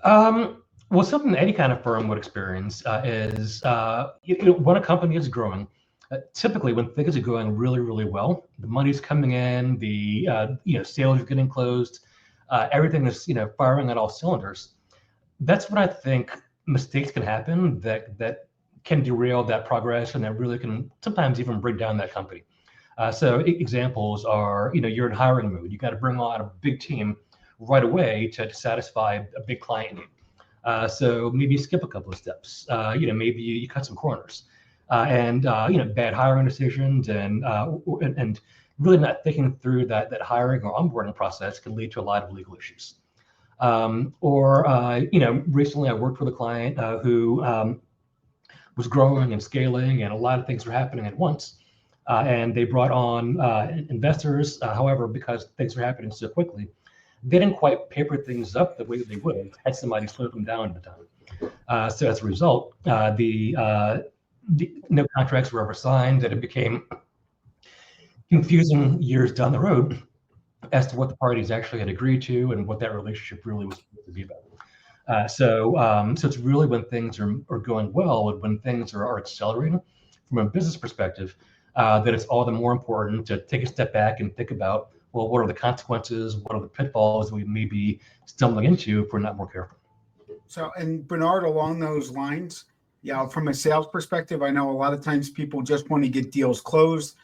Well, something any kind of firm would experience is when a company is growing. Typically, when things are going really, really well, the money's coming in, the sales are getting closed, everything is firing on all cylinders. That's when I think mistakes can happen that can derail that progress and that really can sometimes even bring down that company. So examples are, you're in hiring mode. You got to bring on a big team right away to satisfy a big client need. So maybe you skip a couple of steps. Maybe you cut some corners, and bad hiring decisions and really not thinking through that hiring or onboarding process can lead to a lot of legal issues. Recently I worked with a client who was growing and scaling, and a lot of things were happening at once. And they brought on investors. However, because things were happening so quickly, they didn't quite paper things up the way they would have had somebody slow them down at the time. So as a result, no contracts were ever signed, and it became confusing years down the road as to what the parties actually had agreed to and what that relationship really was supposed to be about. So it's really when things are going well, and when things are accelerating from a business perspective, that it's all the more important to take a step back and think about, well, what are the consequences? What are the pitfalls that we may be stumbling into if we're not more careful? So, and Bernard, along those lines, from a sales perspective, I know a lot of times people just want to get deals closed.